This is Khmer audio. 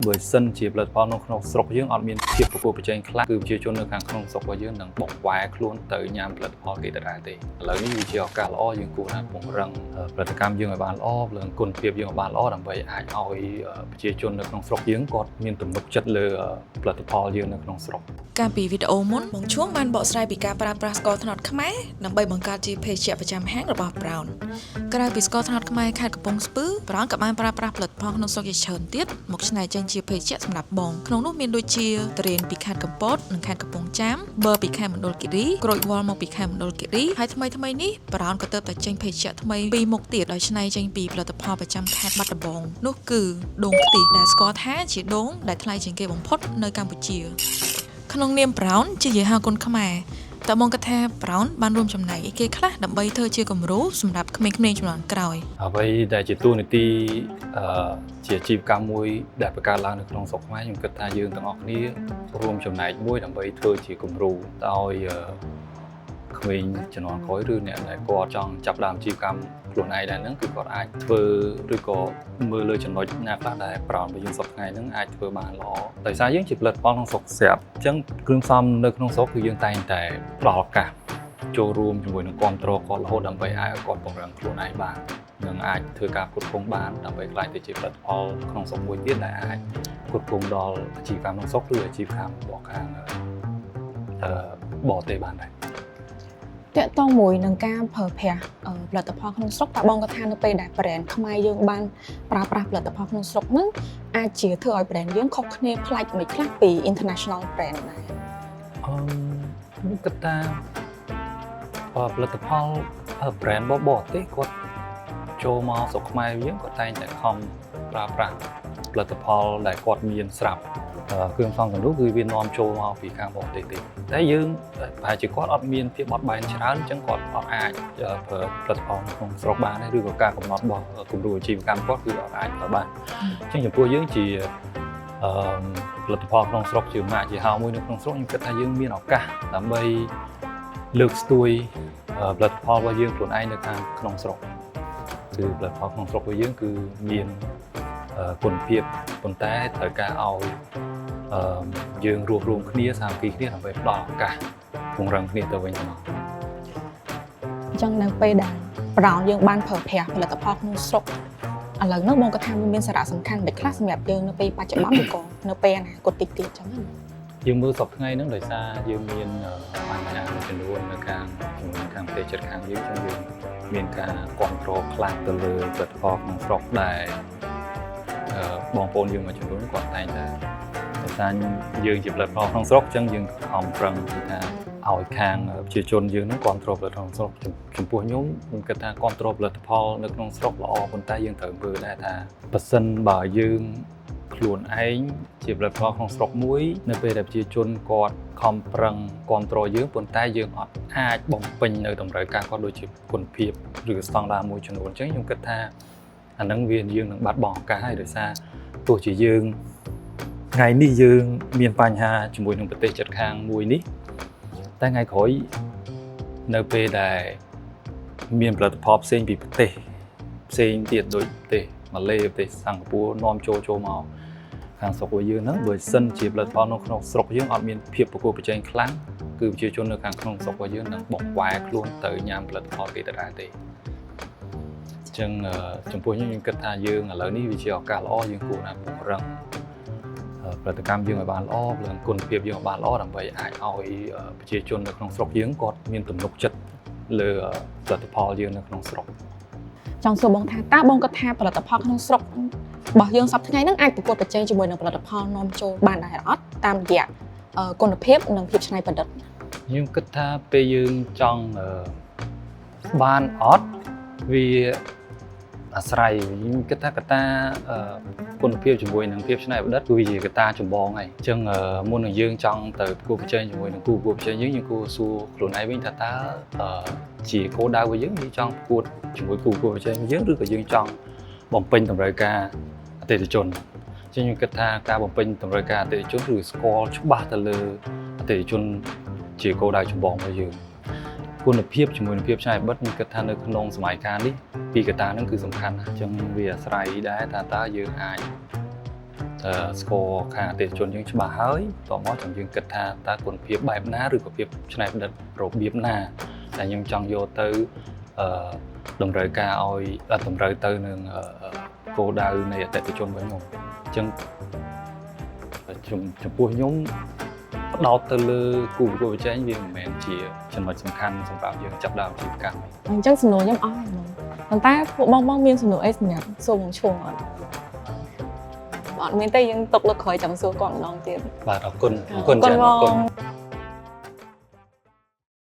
bởi sân chỉ là phao nông sọc dương ở miền thiệp của cô bị chơi khác từ chơi chôn nơi hàng nông sọc của dương đằng bọc quái luôn tới nhàm lật phao kỳ tại đại tỷ lớn như chiều cả lo dương cụ là bóng răng lật cam dương ở bàn lo lượng cồn phiệp dương ở bàn lo đằng vậy ai ao chơi chôn nơi nông sọc dương còn miền tùng nục chất lừa lật phao dương nơi nông sọc ការពីវីដេអូមុនបងជួងបានបកស្រាយពីការប្រើប្រាស់ស្ករត្នោតខ្មែរដើម្បីបង្កើតជាភេសជ្ជៈប្រចាំហាងរបស់ Brown ក្រៅពីស្ករត្នោតខ្មែរខេត្តកំពង់ស្ពឺ Brown ក៏បានប្រើប្រាស់ផលិតផលក្នុងស្រុកជាច្រើនទៀតមកច្នៃចេញជាភេសជ្ជៈសម្រាប់បងក្នុងនោះមានដូចជាទុរេនពីខេត្តកំពតនិងខេត្តកំពង់ចាមប៊ឺពីខេត្តមណ្ឌលគិរីក្រូចវល់មកពីខេត្តមណ្ឌលគិរីហើយថ្មីនេះ Brown ក៏ទើបតែចេញភេសជ្ជៈថ្មីពីរមុខទៀតដោយច្នៃចេញពីផលិតផលប្រចាំខេត្តបាត់ដំបងនោះគឺដូងខ្ទិះដែលស្គាល់ថាជាដូងដែលថ្លៃជាងគេបំផុតនៅកម្ពុជា ក្នុងនាម Brown ជាយេហៅគុណខ្មែរតើបងគិតថា Brown បានរួមចំណែកអីគេខ្លះដើម្បីធ្វើជាគំរូសម្រាប់ក្មេងៗជំនាន់ក្រោយអ្វីដែលជាទូនីតិជាអាជីវកម្មមួយដែលបង្កើតឡើងនៅក្នុងស្រុកខ្មែរខ្ញុំគិតថាយើងទាំងអស់គ្នារួមចំណែកមួយដើម្បីធ្វើជាគំរូឲ្យក្មេងជំនាន់ក្រោយឬអ្នកដែលគាត់ចង់ចាប់ផ្ដើមអាជីវកម្មខ្លួនឯងដែរហ្នឹងគឺគាត់អាចធ្វើឬក៏មើលលើចំណុចណាខ្លះដែលBrownរបស់យើងសប្តាហ៍ថ្ងៃហ្នឹងអាចធ្វើបានល្អដោយសារយើងជាផលិតផលក្នុងស្រុកស្រាប់អញ្ចឹងគ្រឿងផ្សំនៅក្នុងស្រុកគឺយើងតែងតែផ្ដល់ឱកាសចូលរួមជាមួយនឹងគ្រប់គ្រងគាត់រហូតដើម្បីឲ្យគាត់ពង្រឹងខ្លួនឯងបាននឹងអាចធ្វើការគ្រប់គ្រងបានដើម្បីក្លាយទៅជាផលិតផលក្នុងស្រុកមួយទៀតដែលអាចគ្រប់គ្រងដល់អាជីវកម្មក្នុងស្រុកឬអាជីវកម្មរបស់ខាងបរទេសបានដែរតើតោះមួយនឹងការប្រើប្រាស់ផលិតផលក្នុងស្រុកតើបងក៏ថានៅពេលដែល brand ខ្មែរយើងបានប្រើប្រាស់ផលិតផលក្នុងស្រុកហ្នឹងអាចជាធ្វើឲ្យ brand យើងខុសគ្នាប្លែកមួយខ្លះពី international brand ដែរខ្ញុំគិតថាផលិតផល brand បរទេសគាត់ចូលមកស្រុកខ្មែរយើងគាត់តែងតែខំប្រើប្រាស់ផលិតផលដែលគាត់មានស្រាប់គ្រឿងផ្សំទាំងនោះគឺវានាំចូលមកពីខាងបរទេសទេតែយើងប្រហែលជាគាត់អត់មានភាពបត់បែនច្រើនអញ្ចឹងគាត់អត់អាចប្រើផលិតផលក្នុងស្រុកបានទេឬក៏ការកំណត់របស់គម្រោងអាជីវកម្មគាត់គឺអត់អាចប្រើបានអញ្ចឹងចំពោះយើងជាផលិតផលក្នុងស្រុកជាម៉ាកជាហៅមួយនៅក្នុងស្រុកខ្ញុំគិតថាយើងមានឱកាសដើម្បីលើកស្ទួយផលិតផលរបស់យើងខ្លួនឯងនៅខាងក្នុងស្រុកគឺផលិតផលក្នុងស្រុករបស់យើងគឺមានគុណភាពប៉ុន្តែត្រូវការឲ្យយើងរួមគ្នាសាមគ្គីគ្នាដើម្បីផ្ដល់ឱកាសពង្រឹងគ្នាទៅវិញទៅមកអញ្ចឹងនៅពេលដែល Brown យើងបានប្រើប្រាស់ផលិតផលក្នុងស្រុកឥឡូវនោះបងក៏ថាមានសារៈសំខាន់ដូចខ្លះសម្រាប់យើងនៅពេលបច្ចុប្បន្នឬក៏នៅពេលអនាគតតិចទៀតអញ្ចឹងណាយើងមើលសប្តាហ៍ថ្ងៃហ្នឹងដោយសារយើងមានបញ្ហាមួយចំនួននៅខាងប្រទេសជិតខាងយើងអញ្ចឹងយើងមានការគ្រប់គ្រងខ្លះទៅលើផលិតផលក្នុងស្រុកដែលបងប្អូនយើងមួយចំនួនគាត់តែងតែដោយសារយើងជាផលិតផលក្នុងស្រុកអញ្ចឹងយើងខំប្រឹងថាឲ្យខាងប្រជាជនយើងនឹងគ្រប់គ្រងផលិតផលក្នុងស្រុកចំពោះខ្ញុំគិតថាគ្រប់គ្រងផលិតផលនៅក្នុងស្រុកល្អប៉ុន្តែយើងត្រូវមើលដែរថាប៉ះសិនបើយើងខ្លួនឯងជាផលិតផលក្នុងស្រុកមួយនៅពេលដែលប្រជាជនគាត់ខំប្រឹងគ្រប់គ្រងយើងប៉ុន្តែយើងអត់អាចបំពេញនៅតម្រូវការគាត់ដូចជាគុណភាពឬស្តង់ដារមួយចំនួនអញ្ចឹងខ្ញុំគិតថាអាហ្នឹងវាយើងនឹងបាត់បង់ឱកាសហើយដោយសារទោះជាយើងថ្ងៃនេះយើងមានបញ្ហាជាមួយនឹងប្រទេសជិតខាងមួយនេះតែថ្ងៃក្រោយនៅពេលដែលមានផលិតផលផ្សេងពីប្រទេសផ្សេងទៀតដូចប្រទេសម៉ាឡេប្រទេសសិង្ហបុរីនាំចូលមកខាងស្រុករបស់យើងហ្នឹងបើសិនជាផលិតផលនៅក្នុងស្រុកយើងអត់មានភាពប្រកួតប្រជែងខ្លាំងគឺប្រជាជននៅខាងក្នុងស្រុករបស់យើងនឹងបកវ៉ែខ្លួនទៅញ៉ាំផលិតផលគេដដែលទេអញ្ចឹងចំពោះខ្ញុំគិតថាយើងឥឡូវនេះវាជាឱកាសល្អយើងគួរតែពង្រឹងផលិតកម្មយើងឲ្យបានល្អលើគុណភាពយើងឲ្យបានល្អដើម្បីអាចឲ្យប្រជាជននៅក្នុងស្រុកយើងគាត់មានទំនុកចិត្តលើផលិតផលយើងនៅក្នុងស្រុកចង់សួរបងថាតើបងក៏ថាផលិតផលក្នុងស្រុករបស់យើងសប្តាហ៍ថ្ងៃហ្នឹងអាចប្រកួតប្រជែងជាមួយនឹងផលិតផលនាំចូលបានដែរអត់តាមរយៈគុណភាពនិងភាពច្នៃប្រឌិតខ្ញុំគិតថាពេលយើងចង់បានអត់វាអាស្រ័យខ្ញុំគិតថាកត្តាគុណភាពជាមួយនឹងភាពច្នៃប្រឌិតគឺជាកត្តាចម្បងហើយអញ្ចឹងមុននឹងយើងចង់ទៅប្រកួតប្រជែងជាមួយនឹងគូប្រកួតប្រជែងយើងគួរសួរខ្លួនឯងវិញថាតើជាគោលដៅរបស់យើងចង់ប្រកួតជាមួយគូប្រកួតប្រជែងយើងឬក៏យើងចង់បំពេញតម្រូវការអតិថិជនអញ្ចឹងខ្ញុំគិតថាការបំពេញតម្រូវការអតិថិជនឬស្គាល់ច្បាស់ទៅលើអតិថិជនជាគោលដៅចម្បងរបស់យើងគុណភាពជាមួយនឹងភាពច្នៃប្រឌិតខ្ញុំគិតថានៅក្នុងសម័យកាលនេះពីកត្តាហ្នឹងគឺសំខាន់ណាស់អញ្ចឹងវាអាស្រ័យដែរថាតើយើងអាច ស្គាល់ខាងអតិថិជនយើងច្បាស់ហើយតមកចាំយើងគិតថាតើគុណភាពបែបណាឬក៏ភាពច្នៃប្រឌិតរបៀបណាដែលយើងចង់យកទៅតម្រូវការឲ្យតម្រូវទៅនឹងគោលដៅនៃអតិថិជនរបស់ខ្ញុំអញ្ចឹងចំពោះខ្ញុំផ្ដោតទៅលើគូប្រកួតប្រជែងវាមិនមែនជាចំណុចសំខាន់សម្រាប់យើងចាប់ដើមអាជីវកម្ម អញ្ចឹងសំណួរខ្ញុំអស់ហើយប៉ុន្តែពួកបងមានសំណួរអីសម្រាប់សួរបងឈួងអត់អត់មានទេយើងຕົកលើក្រោយចាំសួរគាត់ម្ដងទៀត បាទអរគុណច្រើនអរគុណ